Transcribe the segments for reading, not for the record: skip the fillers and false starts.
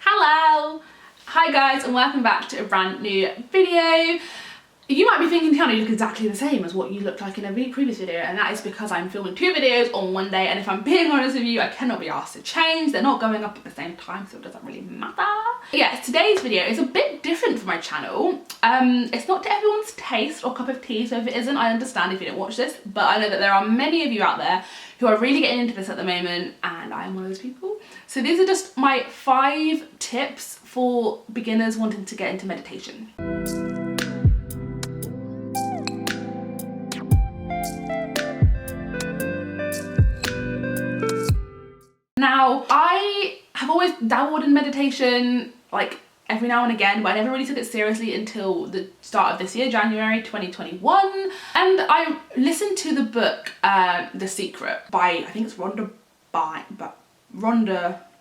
Hello! Hi guys and welcome back to a brand new video. You might be thinking, Tiana, you look exactly the same as what you looked like in a previous video, and that is because I'm filming two videos on one day, and if I'm being honest with you, I cannot be asked to change. They're not going up at the same time, so it doesn't really matter. Yes, today's video is a bit different for my channel. It's not to everyone's taste or cup of tea, so if it isn't, I understand if you don't watch this, but I know that there are many of you out there who are really getting into this at the moment, and I am one of those people. So these are just my 5 tips for beginners wanting to get into meditation. Now, I have always dabbled in meditation, like every now and again, but I never really took it seriously until the start of this year, January 2021. And I listened to the book, The Secret by, I think it's Rhonda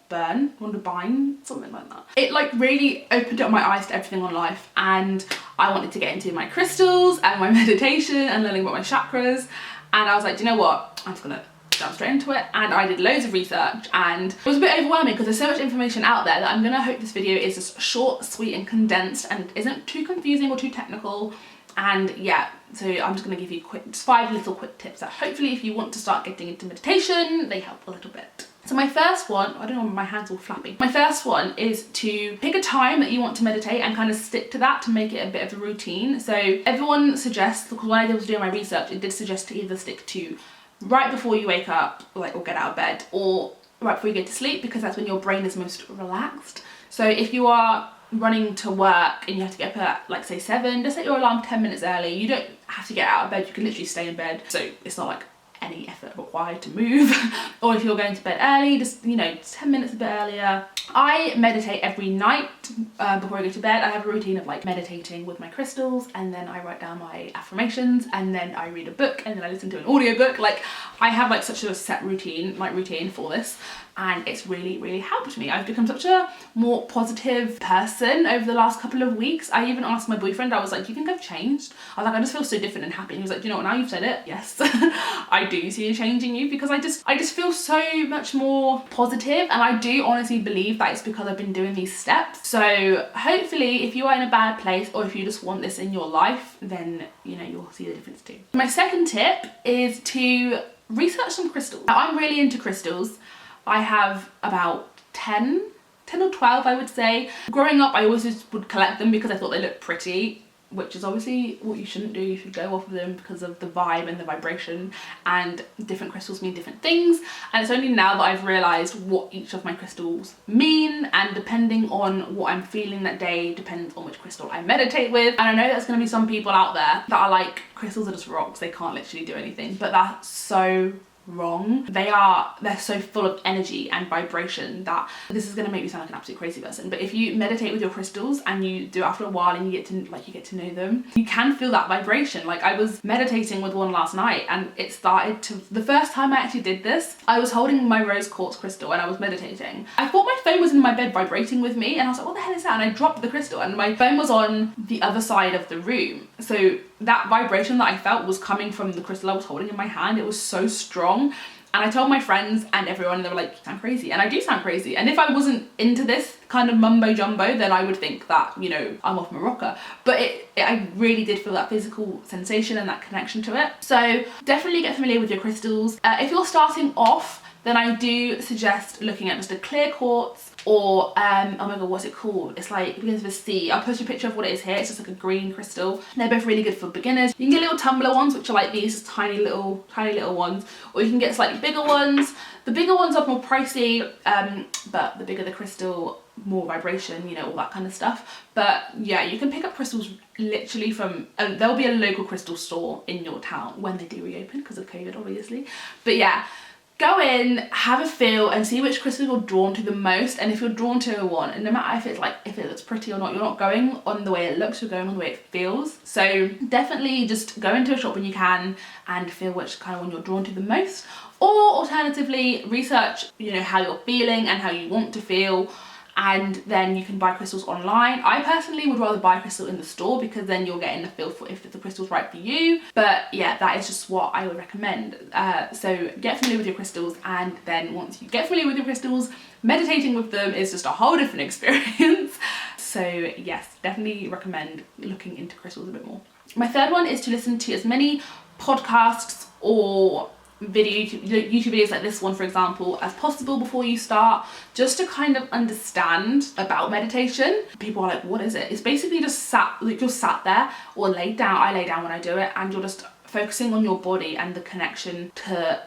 Byrne, something like that. It like really opened up my eyes to everything on life, and I wanted to get into my crystals and my meditation and learning about my chakras. And I was like, do you know what? I'm just gonna jump straight into it. And I did loads of research, and it was a bit overwhelming because there's so much information out there that I'm gonna hope this video is just short, sweet and condensed and isn't too confusing or too technical. And yeah, so I'm just gonna give you just 5 little quick tips that hopefully if you want to start getting into meditation, they help a little bit. So my first one, I don't know, my hands all flappy. My first one is to pick a time that you want to meditate and kind of stick to that to make it a bit of a routine. So everyone suggests, because when I was doing my research, it did suggest to either stick to right before you wake up, like, or get out of bed, or right before you go to sleep, because that's when your brain is most relaxed. So if you are running to work and you have to get up at, like, say 7, just set your alarm 10 minutes early. You don't have to get out of bed, you can literally stay in bed, so it's not like any effort required to move. Or if you're going to bed early, just, you know, 10 minutes a bit earlier. I meditate every night before I go to bed. I have a routine of like meditating with my crystals, and then I write down my affirmations, and then I read a book, and then I listen to an audiobook. Like, I have like such a set routine, for this, and it's really helped me. I've become such a more positive person over the last couple of weeks. I even asked my boyfriend, I was like, do you think I've changed? I was like, I just feel so different and happy. And he was like, do you know what, now you've said it, yes. I do see a change in you, because I just feel so much more positive, and I do honestly believe that it's because I've been doing these steps. So hopefully if you are in a bad place, or if you just want this in your life, then you know, you'll see the difference too. My second tip is to research some crystals. Now, I'm really into crystals. I have about 10 or 12, I would say. Growing up, I always just would collect them because I thought they looked pretty, which is obviously what you shouldn't do. You should go off of them because of the vibe and the vibration, and different crystals mean different things. And it's only now that I've realised what each of my crystals mean, and depending on what I'm feeling that day depends on which crystal I meditate with. And I know there's going to be some people out there that are like, crystals are just rocks, they can't literally do anything, but that's so wrong. They're so full of energy and vibration that this is going to make me sound like an absolute crazy person, but if you meditate with your crystals and you do it after a while and you get to know them, you can feel that vibration. Like, I was meditating with one last night, and it started to, the first time I actually did this, I was holding my rose quartz crystal and I was meditating. I thought my phone was in my bed vibrating with me, and I was like, what the hell is that? And I dropped the crystal, and my phone was on the other side of the room, so that vibration that I felt was coming from the crystal I was holding in my hand. It was so strong. And I told my friends and everyone, and they were like, you sound crazy. And I do sound crazy. And if I wasn't into this kind of mumbo jumbo, then I would think that, you know, I'm off my rocker. But I really did feel that physical sensation and that connection to it. So definitely get familiar with your crystals. If you're starting off, then I do suggest looking at just a clear quartz, or oh my god, what's it called? It's like, it begins with a C. I'll post you a picture of what it is here. It's just like a green crystal. They're both really good for beginners. You can get little tumbler ones, which are like these, just tiny little ones, or you can get slightly bigger ones. The bigger ones are more pricey, but the bigger the crystal, more vibration, you know, all that kind of stuff. But yeah, you can pick up crystals literally from, there'll be a local crystal store in your town when they do reopen because of COVID, obviously. But yeah, go in, have a feel, and see which crystal you're drawn to the most. And if you're drawn to one, and no matter if it looks pretty or not, you're not going on the way it looks, you're going on the way it feels. So definitely just go into a shop when you can and feel which kind of one you're drawn to the most. Or alternatively, research, you know, how you're feeling and how you want to feel, and then you can buy crystals online. I personally would rather buy a crystal in the store because then you're getting a feel for if the crystal's right for you. But yeah, that is just what I would recommend. So get familiar with your crystals, and then once you get familiar with your crystals, meditating with them is just a whole different experience. So yes, definitely recommend looking into crystals a bit more. My third one is to listen to as many podcasts or YouTube videos like this one, for example, as possible before you start, just to kind of understand about meditation. People are like, what is it? It's basically just you're sat there or laid down. I lay down when I do it, and you're just focusing on your body and the connection to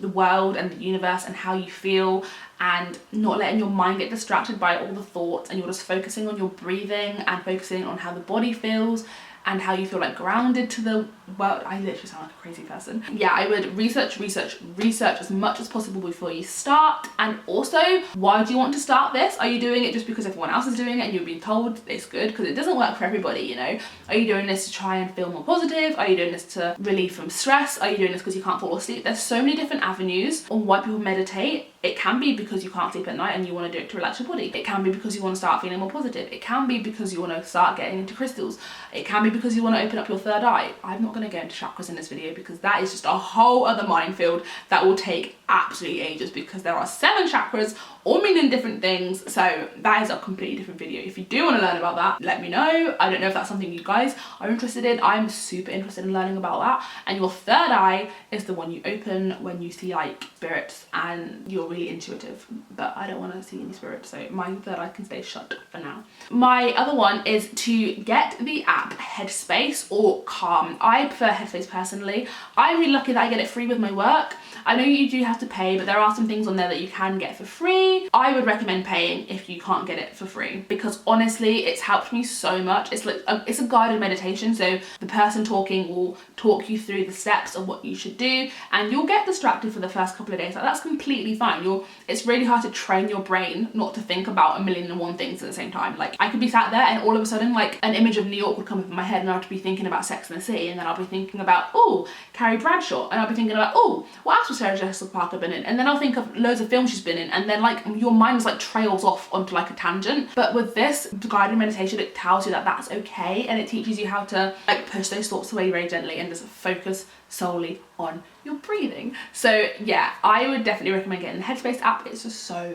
the world and the universe and how you feel, and not letting your mind get distracted by all the thoughts, and you're just focusing on your breathing and focusing on how the body feels and how you feel like grounded to the world. I literally sound like a crazy person. Yeah, I would research as much as possible before you start. And also, why do you want to start this? Are you doing it just because everyone else is doing it and you're being told it's good? Because it doesn't work for everybody, you know. Are you doing this to try and feel more positive? Are you doing this to relieve from stress? Are you doing this because you can't fall asleep? There's so many different avenues on why people meditate. It can be because you can't sleep at night and you want to do it to relax your body. It can be because you want to start feeling more positive. It can be because you want to start getting into crystals. It can be because you want to open up your third eye. I'm not going to go into chakras in this video because that is just a whole other minefield that will take absolutely ages, because there are 7 chakras all meaning different things. So that is a completely different video. If you do want to learn about that, let me know. I don't know if that's something you guys are interested in. I'm super interested in learning about that. And your third eye is the one you open when you see like spirits and you're really intuitive, but I don't want to see any spirits, so my third eye can stay shut for now. My other one is to get the app Headspace or Calm. I prefer Headspace personally. I'm really lucky that I get it free with my work. I know you do have to pay, but there are some things on there that you can get for free. I would recommend paying if you can't get it for free, because honestly, it's helped me so much. It's like it's a guided meditation, so the person talking will talk you through the steps of what you should do, and you'll get distracted for the first couple of days. Like, that's completely fine. It's really hard to train your brain not to think about 1,000,001 things at the same time. Like, I could be sat there and all of a sudden like an image of New York would come up in my head, and I'll be thinking about Sex and the City, and then I'll be thinking about, oh, Carrie Bradshaw, and I'll be thinking about, oh, what else was Sarah Jessica Parker been in? And then I'll think of loads of films she's been in, and then like your mind just like trails off onto like a tangent. But with this guided meditation, it tells you that that's okay, and it teaches you how to like push those thoughts away very gently and just focus solely on your breathing. So yeah, I would definitely recommend getting the Headspace app. It's just so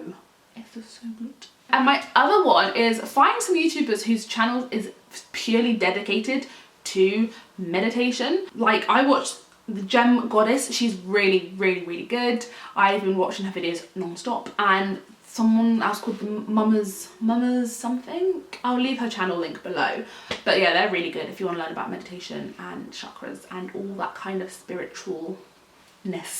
good. And my other one is find some YouTubers whose channel is purely dedicated to meditation. Like, I watched the Gem Goddess. She's really good. I've been watching her videos non-stop, and someone else called Mama's something. I'll leave her channel link below. But yeah, they're really good if you want to learn about meditation and chakras and all that kind of spiritualness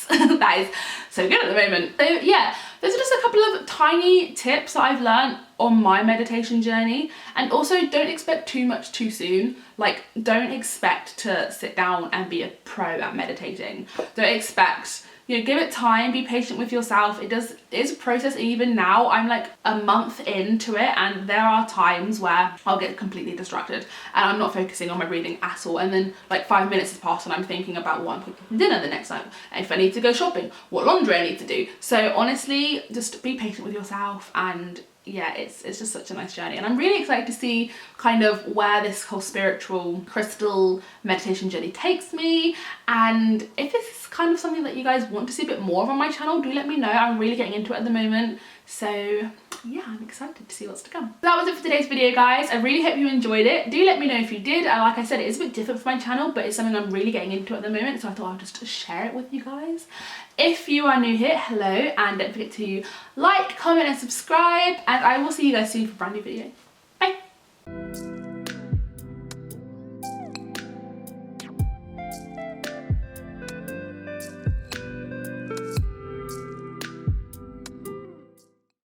that is so good at the moment. So yeah, those are just a couple of tiny tips that I've learned on my meditation journey. And also, don't expect too much too soon. Like, don't expect to sit down and be a pro at meditating. Don't expect, you know, give it time, be patient with yourself. It's a process. Even now, I'm like a month into it, and there are times where I'll get completely distracted and I'm not focusing on my breathing at all, and then like 5 minutes has passed and I'm thinking about what I'm cooking for dinner the next night, if I need to go shopping, what laundry I need to do. So honestly, just be patient with yourself, and yeah, it's just such a nice journey, and I'm really excited to see kind of where this whole spiritual crystal meditation journey takes me. And if this is kind of something that you guys want to see a bit more of on my channel, do let me know. I'm really getting into it at the moment, so yeah, I'm excited to see what's to come. So that was it for today's video, guys. I really hope you enjoyed it. Do let me know if you did. Like I said, it is a bit different for my channel, but it's something I'm really getting into at the moment, so I thought I'd just share it with you guys. If you are new here, hello, and don't forget to like, comment and subscribe, and I will see you guys soon for a brand new video.